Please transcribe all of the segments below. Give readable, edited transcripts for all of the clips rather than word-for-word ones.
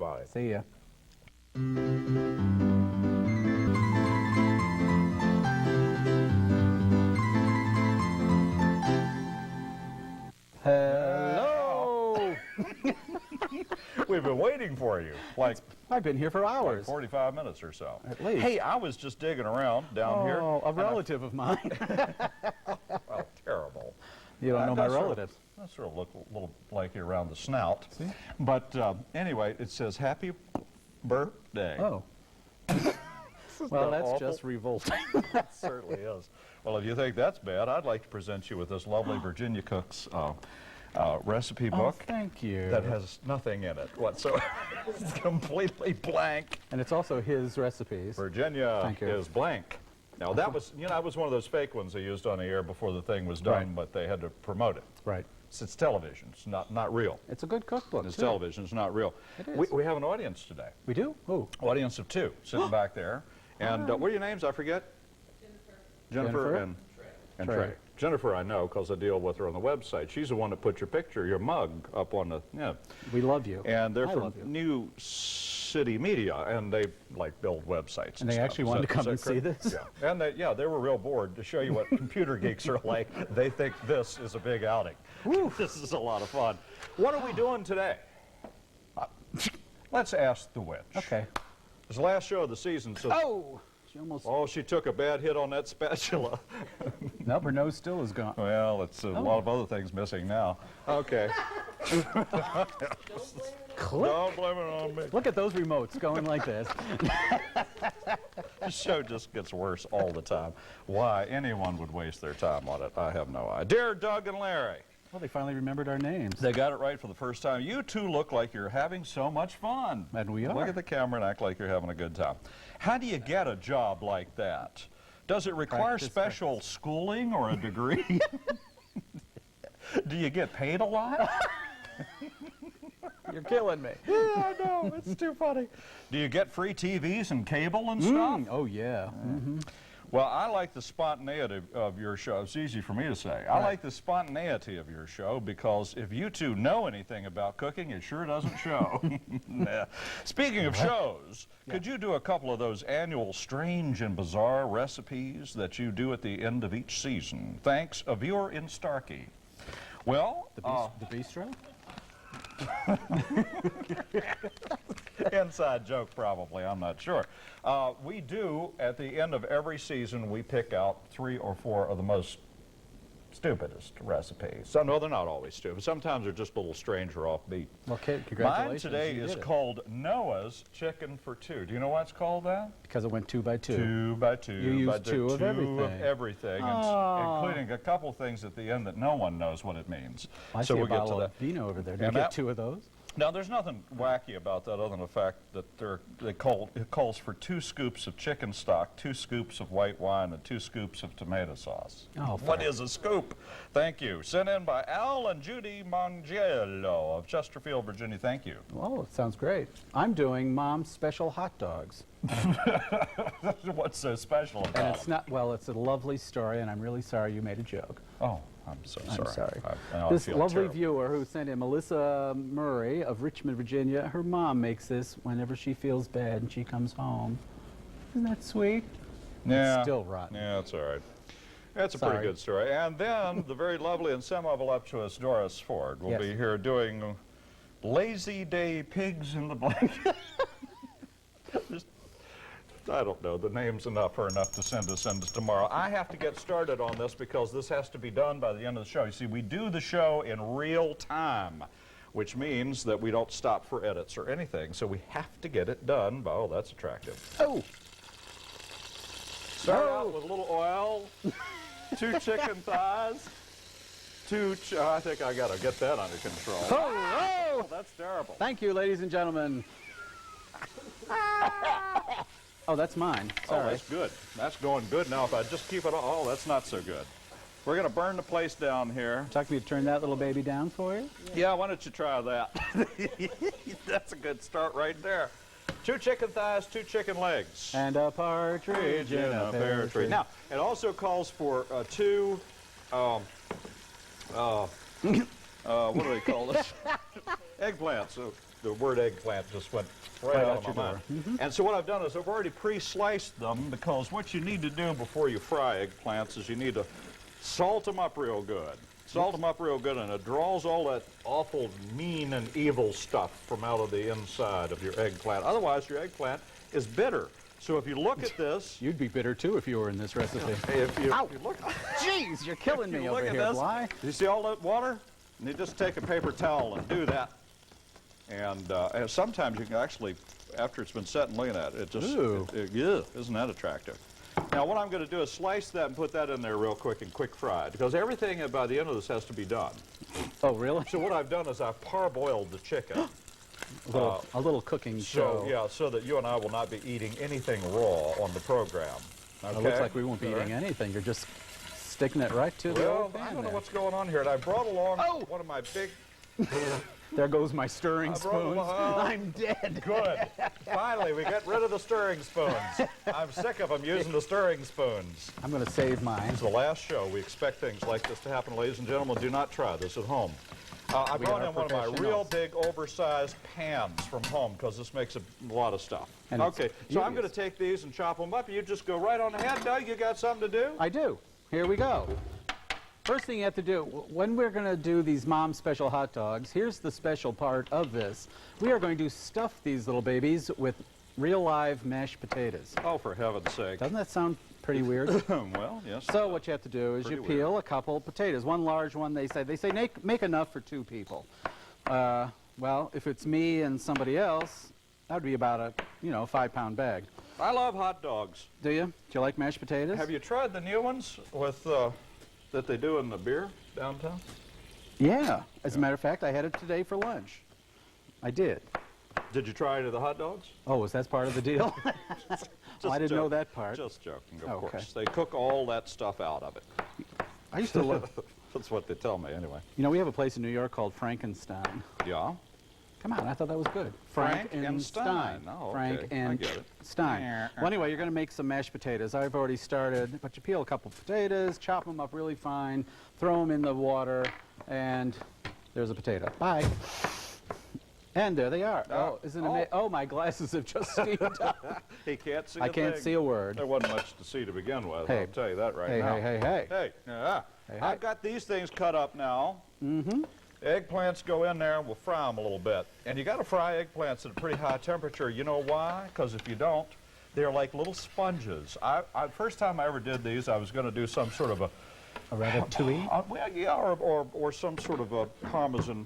Bye. See ya. Hello. We've been waiting for you. I've been here for hours. 45 minutes or so. At least. Hey, I was just digging around down here. Oh, a relative of mine. Oh, terrible. You don't know my relatives. That sort of look a little flaky around the snout. See? But anyway, it says happy birthday. Oh. Well, that's awful? just revolting. It certainly is. Well, if you think that's bad, I'd like to present you with this lovely Virginia Cook's recipe book. Oh, thank you. That has nothing in it whatsoever. It's completely blank. And it's also his recipes. Virginia Thank you. is blank. Now that was, that was one of those fake ones they used on the air before the thing was done, Right. but they had to promote it. Right. It's television. It's not real. It's a good cookbook, It's too. television. It's not real. It is. We have an audience today. We do? Who? Audience of two sitting back there. And what are your names? I forget. Jennifer and Trey. Trey. Jennifer, I know because I deal with her on the website. She's the one that put your picture, your mug, up on the We love you. And they're I from love you. New City Media, and they build websites. And they stuff. actually Is wanted that- to come is that and see correct? this? Yeah. And they were real bored to show you what computer geeks are like. They think this is a big outing. This is a lot of fun. What are we doing today? Let's ask the witch. Okay. It's the last show of the season, so. Oh! She almost... Oh, she took a bad hit on that spatula. Nope, her nose still is gone. Well, it's a lot of other things missing now. Okay. Click. Don't blame it on me. Look at those remotes going like this. The show just gets worse all the time. Why anyone would waste their time on it, I have no idea. Dear Doug and Larry. Well, they finally remembered our names. They got it right for the first time. You two look like you're having so much fun. And we are. Look at the camera and act like you're having a good time. How do you get a job like that? Does it require special schooling or a degree? Do you get paid a lot? You're killing me. Yeah, I know. It's too funny. Do you get free TVs and cable and stuff? Oh, yeah. Well, I like the spontaneity of your show. It's easy for me to say. I like the spontaneity of your show because if you two know anything about cooking, it sure doesn't show. Nah. Speaking of shows, could you do a couple of those annual strange and bizarre recipes that you do at the end of each season? Thanks, a viewer in Starkey. Well, The bistro? inside joke probably, I'm not sure. We do, at the end of every season, we pick out 3 or 4 of the most stupidest recipes. So, no, they're not always stupid. Sometimes they're just a little strange or offbeat. Well, Kate, congratulations. Mine today you is did it. called Noah's Chicken for Two. Do you know why it's called that? Because it went 2 by 2. 2 by 2. You used two of everything. Including a couple things at the end that no one knows what it means. I So see we'll a get to bottle that. of vino over there. Did you And get that- 2 of those? Now, there's nothing wacky about that other than the fact that it calls for 2 scoops of chicken stock, 2 scoops of white wine, and 2 scoops of tomato sauce. Oh, What fair. is a scoop? Thank you. Sent in by Al and Judy Mangiello of Chesterfield, Virginia. Thank you. Oh, it sounds great. I'm doing Mom's special hot dogs. What's so special about And it's it? not, well, it's a lovely story, and I'm really sorry you made a joke. Oh, I'm so sorry. I'm sorry. I This feel lovely terrible. viewer who sent in, Melissa Murray of Richmond, Virginia, her mom makes this whenever she feels bad and she comes home. Isn't that sweet? Yeah. It's still rotten. Yeah, that's all right. That's a Sorry. pretty good story. And then the very lovely and semi-voluptuous Doris Ford will Yes. be here doing Lazy Day Pigs in the Blanket. Just, I don't know, the name's enough to send us tomorrow. I have to get started on this because this has to be done by the end of the show. You see, we do the show in real time, which means that we don't stop for edits or anything, so we have to get it done. Oh, that's attractive. Oh! Start out with a little oil, 2 chicken thighs, I think I got to get that under control. Oh! That's terrible. Thank you, ladies and gentlemen. Oh, that's mine. Oh, Sorry. that's good. That's going good. Now, if I just keep it on, oh, that's not so good. We're going to burn the place down here. Would you like me to turn that little baby down for you? Yeah, why don't you try that? That's a good start right there. 2 chicken thighs, 2 chicken legs. And a partridge in a pear tree. Now, it also calls for 2, what do they call this? Eggplants. So the word eggplant just went right out of my mind. And so what I've done is I've already pre-sliced them, because what you need to do before you fry eggplants is you need to salt them up real good. Salt them up real good, and it draws all that awful, mean, and evil stuff from out of the inside of your eggplant. Otherwise, your eggplant is bitter. So if you look at this... You'd be bitter, too, if you were in this recipe. If you look... Jeez, you're killing me over here, Bly. You see all that water? And you just take a paper towel and do that. And sometimes you can actually, after it's been set and looking at it, it just... Yeah, isn't that attractive? Now, what I'm going to do is slice that and put that in there real quick and quick fried, because everything by the end of this has to be done. Oh, really? So what I've done is I've parboiled the chicken. A little cooking show. Yeah, so that you and I will not be eating anything raw on the program. Okay? It looks like we won't be eating anything. You're just sticking it right to the old pan. I don't know what's going on here. And I brought along one of my big... There goes my stirring spoons. I'm dead. Good. Finally, we get rid of the stirring spoons. I'm sick of them using the stirring spoons. I'm going to save mine. This is the last show. We expect things like this to happen, ladies and gentlemen. Do not try this at home. I brought in one of my real big, oversized pans from home, because this makes a lot of stuff. And okay, so I'm going to take these and chop them up. You just go right on ahead. Doug, you got something to do? I do. Here we go. First thing you have to do, when we're going to do these Mom Special hot dogs, here's the special part of this. We are going to stuff these little babies with real live mashed potatoes. Oh, for heaven's sake. Doesn't that sound pretty weird? Well, yes. So what you have to do is you peel a couple potatoes. One large one, they say make enough for 2 people. Well, if it's me and somebody else, that would be about a, 5-pound bag. I love hot dogs. Do you? Do you like mashed potatoes? Have you tried the new ones with... that they do in the beer downtown? Yeah. As a matter of fact, I had it today for lunch. I did. Did you try any of the hot dogs? Oh, was that part of the deal? I didn't know that part. Just joking, of course. They cook all that stuff out of it. I used to love... That's what they tell me, anyway. We have a place in New York called Frankenstein. Yeah? Come on, I thought that was good. Frankenstein. Oh, okay. Frank and Stein. Well, anyway, you're going to make some mashed potatoes. I've already started, but you peel a couple potatoes, chop them up really fine, throw them in the water, and there's a potato. Bye. And there they are. Oh, isn't it amazing? Oh, my glasses have just steamed up. He can't see I can't see a word. There wasn't much to see to begin with, hey. I'll tell you that right now. Hey. I've got these things cut up now. Mm-hmm. Eggplants go in there and we'll fry them a little bit. And you got to fry eggplants at a pretty high temperature. You know why? Because if you don't, they're like little sponges. First time I ever did these, I was going to do some sort of a ratatouille? Well, yeah, or some sort of a Parmesan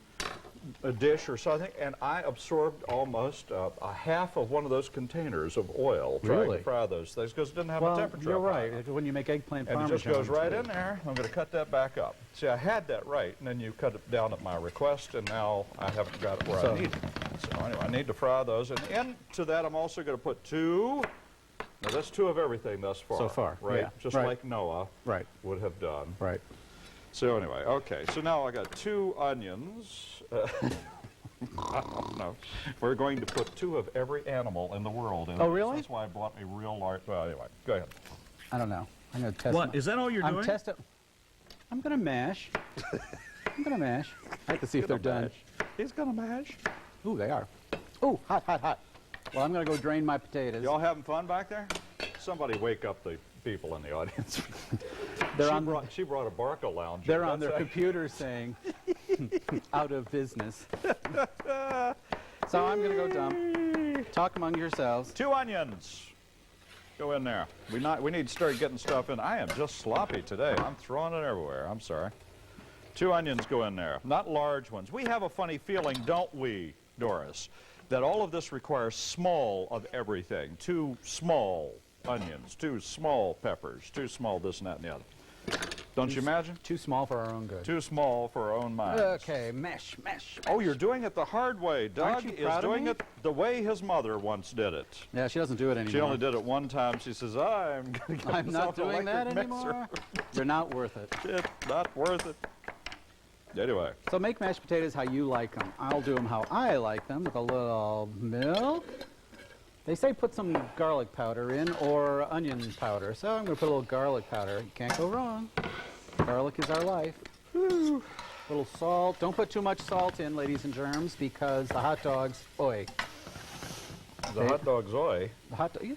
dish or something, and I absorbed almost a half of one of those containers of oil trying to fry those things, because it didn't have a temperature. You're right. When you make eggplant and Parmesan, it just goes right in there. I'm going to cut that back up. See, I had that right, and then you cut it down at my request, and now I haven't got it where I need it. So anyway, I need to fry those, and into that I'm also going to put 2. Now that's 2 of everything thus far. So far, right? Yeah. Just like Noah would have done. Right. So anyway, okay. So now I got 2 onions. I don't know. We're going to put 2 of every animal in the world in. Oh, really? That's why I bought a real large. Well, anyway, go ahead. I don't know. I'm going to test. What? Is that all you're doing? I'm going to mash. I'm going to mash. I have to see if they're done. He's going to mash. Ooh, they are. Ooh, hot, hot, hot. Well, I'm going to go drain my potatoes. Y'all having fun back there? Somebody wake up the people in the audience. She brought a Barca lounge. They're on their computer saying, out of business. So I'm going to go dump. Talk among yourselves. 2 onions. Go in there. We need to start getting stuff in. I am just sloppy today. I'm throwing it everywhere. I'm sorry. 2 onions go in there. Not large ones. We have a funny feeling, don't we, Doris, that all of this requires small of everything. 2 small onions, 2 small peppers, 2 small this and that and the other. Don't you imagine? Too small for our own good. Too small for our own minds. Okay, mash, mash. Oh, you're doing it the hard way. Doug is doing it the way his mother once did it. Yeah, she doesn't do it anymore. She only did it one time. She says, I'm going to get I'm not doing that anymore. They're not worth it. It's not worth it. Anyway. So make mashed potatoes how you like them. I'll do them how I like them, with a little milk. They say put some garlic powder in or onion powder. So I'm going to put a little garlic powder. You can't go wrong. Garlic is our life. Whew. little salt. Don't put too much salt in, ladies and germs, because the hot dogs, oi. The hot dogs, oi.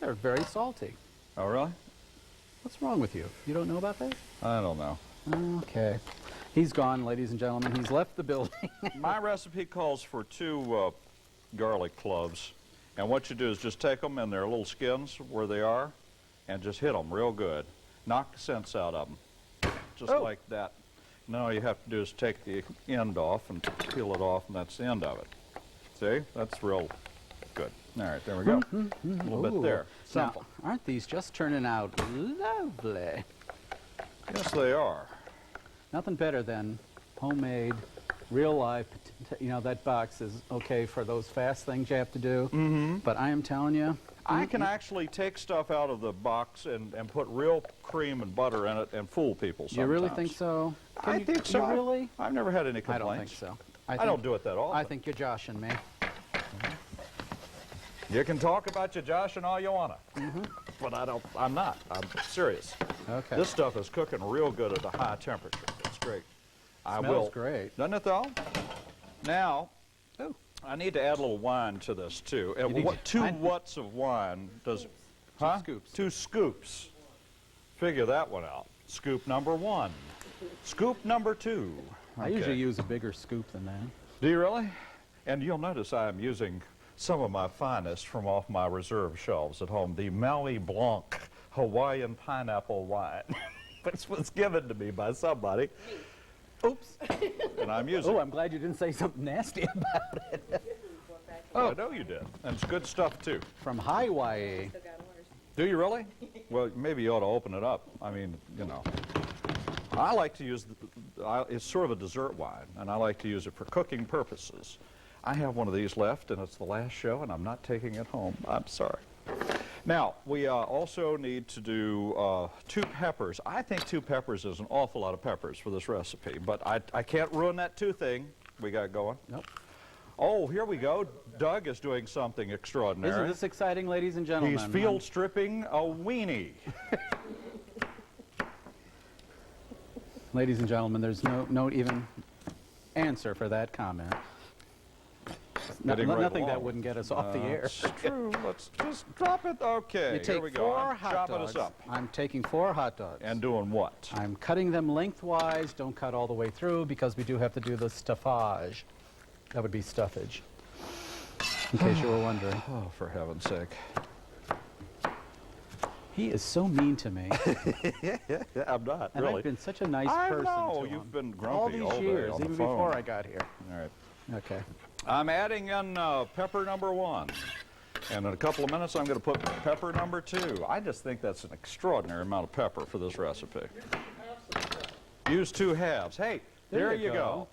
They're very salty. Oh, really? What's wrong with you? You don't know about that? I don't know. Okay. He's gone, ladies and gentlemen. He's left the building. My recipe calls for 2 garlic cloves. And what you do is just take them in their little skins where they are and just hit them real good. Knock the sense out of them. Just like that. Now all you have to do is take the end off and peel it off, and that's the end of it. See? That's real good. All right, there we go. A little bit there. Simple. Now, aren't these just turning out lovely? Yes, they are. Nothing better than homemade, real life, you know, that box is okay for those fast things you have to do. But I am telling you, I can actually take stuff out of the box and put real cream and butter in it and fool people sometimes. You really think so? I think so. You really? I've never had any complaints. I don't think so. I don't do it that often. I think you're joshing me. You can talk about your joshing all you want to. But I'm not. I'm serious. Okay. This stuff is cooking real good at a high temperature. It's great. Smells great. Doesn't it though? Now, I need to add a little wine to this too. Two what's of wine does? Huh? 2 scoops. 2 scoops. Figure that one out. Scoop number 1. Scoop number 2. I usually use a bigger scoop than that. Do you really? And you'll notice I am using some of my finest from off my reserve shelves at home. The Maui Blanc Hawaiian pineapple wine. This was given to me by somebody. Oops. And I'm using Oh, I'm glad you didn't say something nasty about it. I know you did. And it's good stuff too. From Hawaii. Do you really? Well, maybe you ought to open it up. I mean, you know. I like to use, it's sort of a dessert wine, and I like to use it for cooking purposes. I have one of these left, and it's the last show, and I'm not taking it home. I'm sorry. Now, we also need to do 2 peppers. I think 2 peppers is an awful lot of peppers for this recipe, but I can't ruin that 2 thing we got going. Nope. Oh, here we go. Doug is doing something extraordinary. Isn't this exciting, ladies and gentlemen? He's field stripping a weenie. Ladies and gentlemen, there's no even answer for that comment. Nothing that wouldn't get us off the air. It's true. Let's just drop it. Okay, You take here we go. 4 I'm hot chopping dogs. us up. I'm taking 4 hot dogs. And doing what? I'm cutting them lengthwise. Don't cut all the way through because we do have to do the stuffage. That would be stuffage, in case you were wondering. Oh, for heaven's sake. He is so mean to me. I'm not, And really. I've been such a nice person I know. to You've him. been all grumpy these all day years, on the even phone. before I got here. All right. Okay. I'm adding in pepper number 1. And in a couple of minutes, I'm going to put pepper number 2. I just think that's an extraordinary amount of pepper for this recipe. Use 2 halves. Hey, there you go.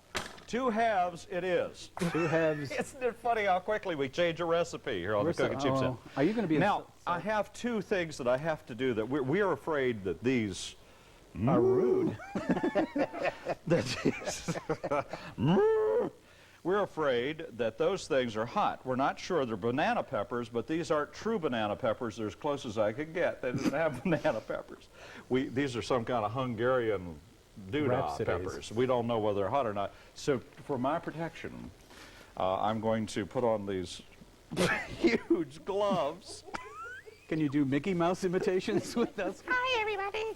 2 halves it is. 2 halves. Isn't it funny how quickly we change a recipe here on the Cookin Cheap Dogs? Are you going to be Now, I have 2 things that I have to do that we're afraid that these are rude? We're afraid that those things are hot. We're not sure they're banana peppers, but these aren't true banana peppers. They're as close as I could get. They didn't have banana peppers. These are some kind of Hungarian doodah peppers. We don't know whether they're hot or not. So for my protection, I'm going to put on these huge gloves. Can you do Mickey Mouse imitations with us? Hi, everybody.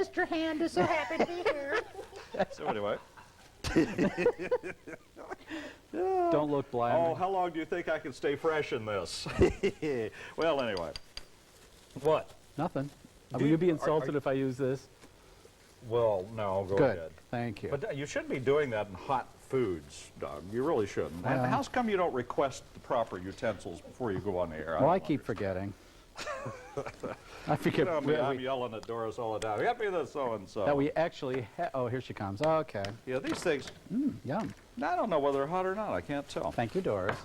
Mr. Hand is so happy to be here. So anyway. Don't look blind. Oh, how long do you think I can stay fresh in this? Well, anyway. What? Nothing. Will you be insulted if I use this? Well, no, go Good. ahead. Thank you. But you shouldn't be doing that in hot foods, Doug. You really shouldn't. And how come you don't request the proper utensils before you go on the air? Well, I keep forgetting. I forget. You know, I'm yelling at Doris all the time. Get me this so-and-so. That we actually oh, here she comes. Okay. Yeah, these things, Yum. I don't know whether they're hot or not. I can't tell. Thank you, Doris.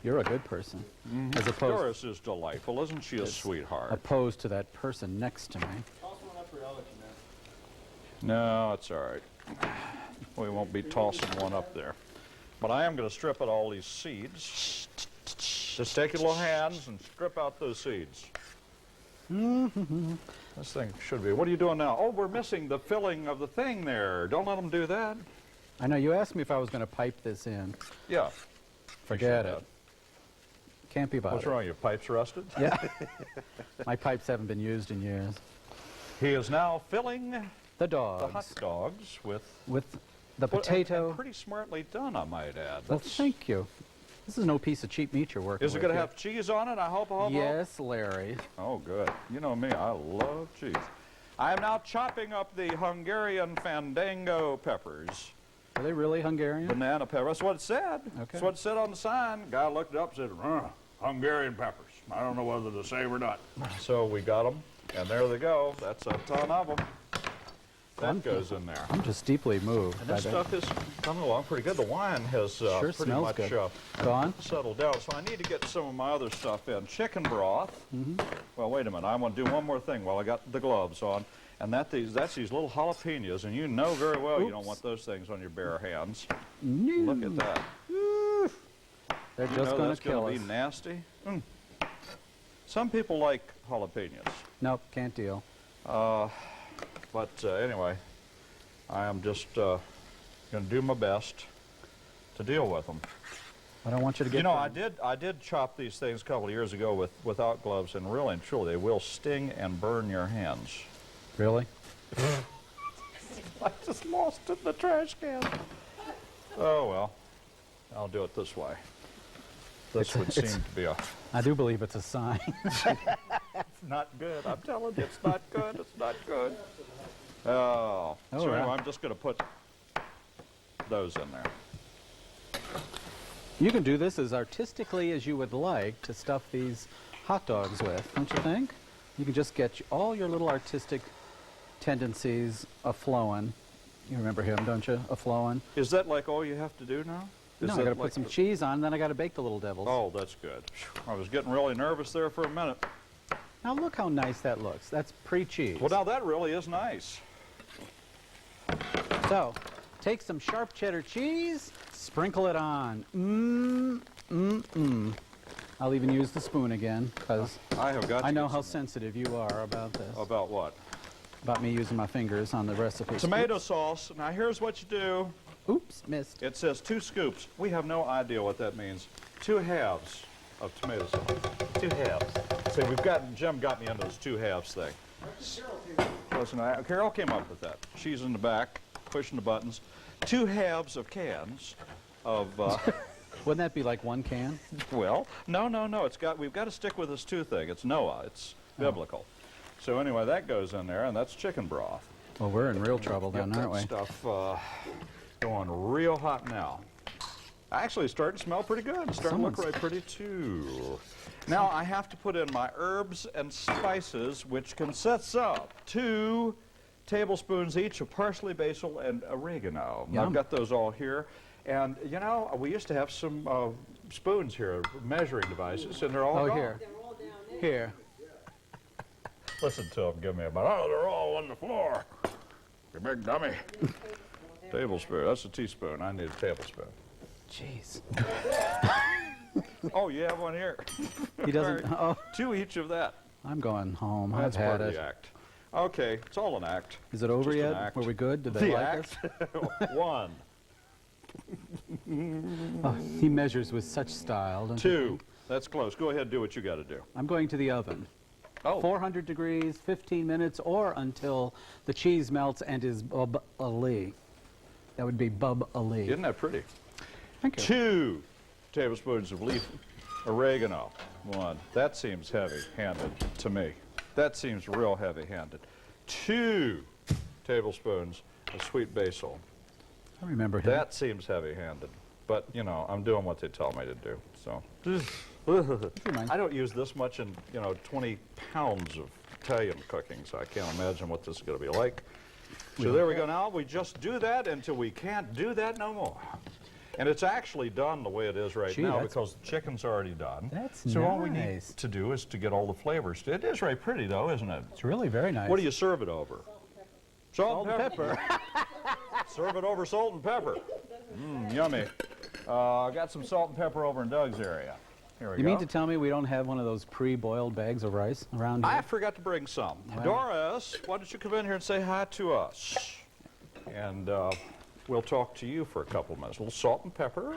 You're a good person. As opposed, Doris is delightful. Isn't she a sweetheart? opposed to that person next to me. No, it's all right. We won't be tossing one up there. But I am going to strip out all these seeds. Just take your little hands and strip out those seeds. This thing should be. What are you doing now? Oh, we're missing the filling of the thing there. Don't let them do that. I know you asked me if I was going to pipe this in. Yeah. Forget Sure it. Can't be bothered. What's wrong? Your pipe's rusted? Yeah. My pipes haven't been used in years. He is now filling The the dogs. hot dogs with The potato. and pretty smartly done, I might add. Well, thank you. This is no piece of cheap meat you're working with. Is it going to here. have cheese on it? I hope. Yes, Larry. Oh, good. You know me, I love cheese. I am now chopping up the Hungarian Fandango peppers. Are they really Hungarian? Banana pepper. That's what it said. Okay. That's what it said on the sign. Guy looked it up and said, Hungarian peppers. I don't know whether to save or not. So we got them, and there they go. That's a ton of them. That goes in there. I'm just deeply moved. And by this that. stuff is coming along pretty good. The wine has Sure pretty smells much good. Gone? settled down. So I need to get some of my other stuff in. Chicken broth. Well, wait a minute. I want to do one more thing while I got the gloves on. And that's these little jalapenos. And you know very well you don't Oops. want those things on your bare hands. No. Look at that. They're You just know going that's to kill gonna us. be nasty. Some people like jalapenos. Nope, can't deal. But anyway, I am just going to do my best to deal with them. I don't want you to get You know, burned. I did chop these things a couple of years ago without gloves, and really and truly, they will sting and burn your hands. Really? I just lost it in the trash can. Oh, well, I'll do it this way. This would seem to be I do believe it's a sign. not good. I'm telling you, it's not good. It's not good. Oh. So All right. anyway, I'm just going to put those in there. You can do this as artistically as you would like to stuff these hot dogs with, don't you think? You can just get all your little artistic tendencies a-flowing. You remember him, don't you? A-flowing. Is that like all you have to do now? Is No, I that got to like put some the- cheese on, then I got to bake the little devils. Oh, that's good. I was getting really nervous there for a minute. Now look how nice that looks. That's pre-cheese. Well, now that really is nice. So, take some sharp cheddar cheese, sprinkle it on. I'll even use the spoon again, because I have got. I to know get how some- sensitive you are about this. About what? About me using my fingers on the recipe. Tomato sauce. Now here's what you do. Oops, missed. It says 2 scoops. We have no idea what that means. 2 halves of tomato sauce. 2 halves. See, Jim got me into this 2 halves thing. Listen, Carol came up with that. She's in the back, pushing the buttons. 2 halves of cans of, Wouldn't that be like 1 can? well, no. We've got to stick with this 2 thing. It's Noah. It's biblical. So anyway, that goes in there, and that's chicken broth. Well, we're in real trouble then, Get aren't we? that stuff going real hot now. Actually, it's starting to smell pretty good. It's starting to look right pretty too. Now I have to put in my herbs and spices, which consists of 2 tablespoons each of parsley, basil, and oregano. Yum. I've got those all here. And you know, we used to have some spoons here, measuring devices, and they're all Oh, gone. here. Here. Listen to them give me a bite. Oh, they're all on the floor. You big dummy. Tablespoon. That's a teaspoon. I need a tablespoon. Jeez. Oh, you have one here. He doesn't. Oh, 2 each of that. I'm going home. That's I've part had of it. the act. Okay, it's all an act. Is it over Just an yet? act. Were we good? Did they The like act. us? 1, Oh, he measures with such style, don't you 2. think? That's close. Go ahead and do what you got to do. I'm going to the oven. Oh. 400 degrees, 15 minutes, or until the cheese melts and is bub-a-lee. That would be bub-a-lee. Isn't that pretty? Thank you. 2 tablespoons of leaf oregano. 1. That seems heavy-handed to me. That seems real heavy-handed. 2 tablespoons of sweet basil. I remember him. That seems heavy-handed. But, you know, I'm doing what they tell me to do. So mind. I don't use this much in, 20 pounds of Italian cooking, so I can't imagine what this is going to be like. So there we go. Now we just do that until we can't do that no more. And it's actually done the way it is right Gee, now that's- because the chicken's already done. That's so all we need nice. to do is to get all the flavors. It is very pretty, though, isn't it? It's really very nice. What do you serve it over? Salt and pepper. Serve it over salt and pepper. Yummy. I got some salt and pepper over in Doug's area. Here we You go. mean to tell me we don't have one of those pre-boiled bags of rice around here? I forgot to bring some. Wow. Doris, why don't you come in here and say hi to us? And we'll talk to you for a couple minutes. A little salt and pepper.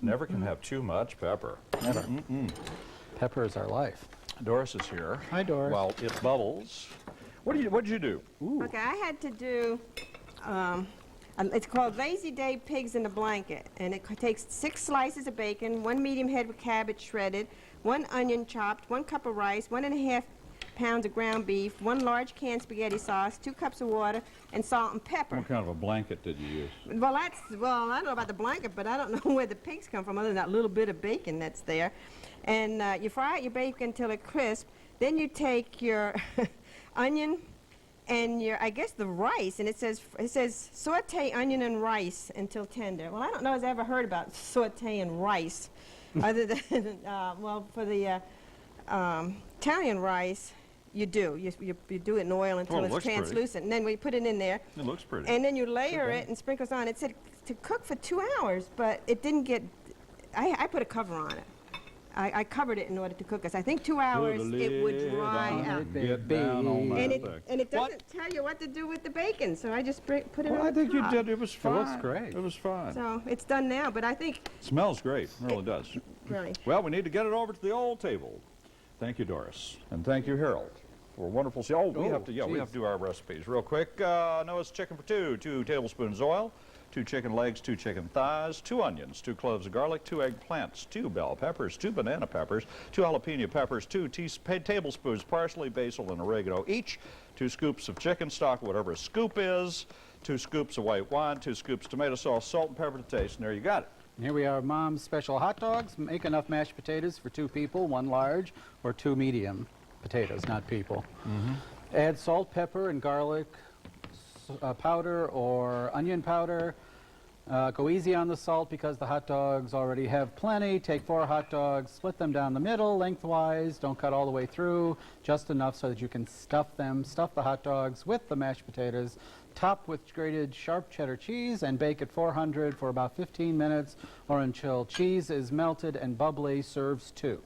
Never can have too much pepper. Never. Pepper is our life. Doris is here. Hi, Doris. While it bubbles. What'd you do? Ooh. Okay, I had to do, it's called Lazy Day Pigs in a Blanket, and it takes 6 slices of bacon, 1 medium head with cabbage shredded, 1 onion chopped, 1 cup of rice, 1½ pounds of ground beef, 1 large can spaghetti sauce, 2 cups of water, and salt and pepper. What kind of a blanket did you use? Well, I don't know about the blanket, but I don't know where the pigs come from other than that little bit of bacon that's there. And you fry out your bacon until it's crisp. Then you take your onion and your, I guess, the rice, and it says saute onion and rice until tender. Well, I don't know if I've ever heard about sauteing rice, other than, well, for the Italian rice, you do. You do it in oil until it's translucent, and then we put it in there. It looks pretty. And then you layer it and sprinkles on. It said to cook for 2 hours, but it didn't get, I put a cover on it. I covered it in order to cook us. I think 2 hours it would dry out. Get down on that thing. And it doesn't tell you what to do with the bacon, so I just put it on the top. I think you did. It was fine. It looks great. It was fine. So it's done now, but I think, Smells great. It really does. really. Well, we need to get it over to the old table. Thank you, Doris. And thank you, Harold, for wonderful. We have to do our recipes real quick. Noah's chicken for 2 tablespoons oil, 2 chicken legs, 2 chicken thighs, 2 onions, 2 cloves of garlic, 2 eggplants, 2 bell peppers, 2 banana peppers, 2 jalapeno peppers, 2 tablespoons parsley, basil, and oregano each, 2 scoops of chicken stock, whatever a scoop is, 2 scoops of white wine, 2 scoops tomato sauce, salt and pepper to taste, and there you got it. Here we are, Mom's special hot dogs. Make enough mashed potatoes for 2 people, 1 large or 2 medium potatoes, not people. Add salt, pepper, and garlic powder or onion powder. Go easy on the salt because the hot dogs already have plenty. Take 4 hot dogs, split them down the middle lengthwise. Don't cut all the way through, just enough so that you can stuff them. Stuff the hot dogs with the mashed potatoes. Top with grated sharp cheddar cheese and bake at 400 for about 15 minutes or until cheese is melted and bubbly. Serves 2.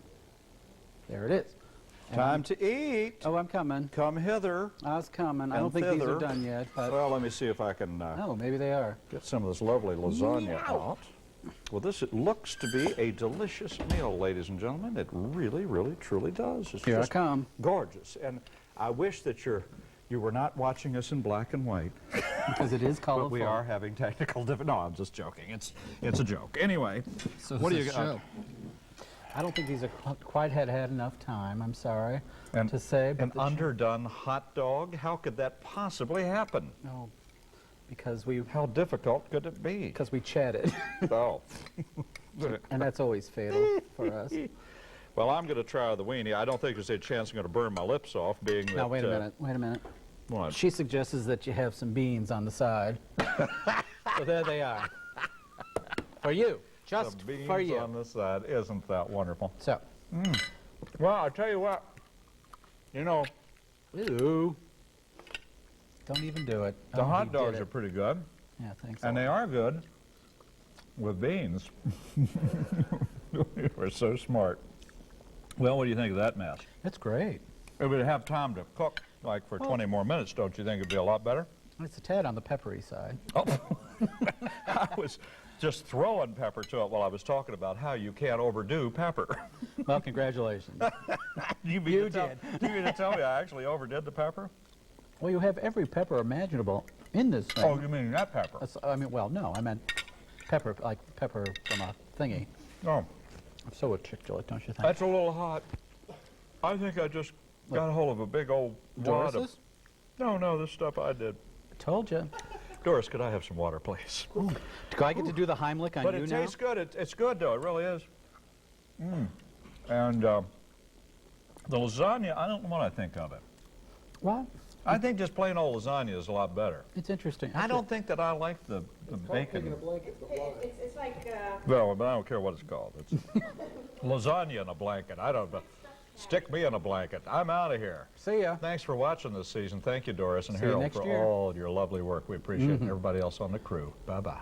There it is. Time to eat. Oh, I'm coming. Come hither. I was coming. I don't think these are done yet. But Well, let me see if I can oh, maybe they are. get some of this lovely lasagna out. Well, it looks to be a delicious meal, ladies and gentlemen. It really, really, truly does. It's Here I just come. gorgeous. And I wish that you were not watching us in black and white. Because it is colorful. But we are having technical difficulties. No, I'm just joking. It's a joke. Anyway, So what do this you show. I don't think these are quite had enough time, I'm sorry to say. But An underdone hot dog? How could that possibly happen? No, because we How difficult could it be? because we chatted, Oh. and that's always fatal for us. Well, I'm going to try the weenie. I don't think there's a chance I'm going to burn my lips off, being that... Now wait a minute. Wait a minute. What? She suggests that you have some beans on the side. So there they are. For you. Just The beans for you. on the side. Isn't that wonderful? So. Well, I'll tell you what. You know, Ew. Don't even do it. the Oh, hot he dogs did are it. pretty good, Yeah, thanks. and they are good with beans. We're so smart. Well, what do you think of that mess? It's great. If we'd have time to cook, like for 20 more minutes, don't you think it'd be a lot better? It's a tad on the peppery side. Oh, I was just throwing pepper to it while I was talking about how you can't overdo pepper. Well, congratulations. You did. You mean to tell me I actually overdid the pepper? Well, you have every pepper imaginable in this thing. Oh, you mean that pepper? I mean, well, no, I meant pepper, like pepper from a thingy. Oh, I'm so articulate, don't you think? that's a little hot. I think I just got a hold of a big old wad of... Doris's? No, this stuff I did. I told you. Doris, could I have some water, please? Do I get to do the Heimlich on But you it now? tastes good. It's good, though. It really is. And the lasagna, I don't know what I think of it. What? I think just plain old lasagna is a lot better. It's interesting. I don't think that I like the bacon. It's like, Well, but I don't care what it's called. It's lasagna in a blanket. I don't know. Stick me in a blanket. I'm out of here. See ya. Thanks for watching this season. Thank you, Doris and See you Harold, next for year. all your lovely work. We appreciate it. And everybody else on the crew. Bye-bye.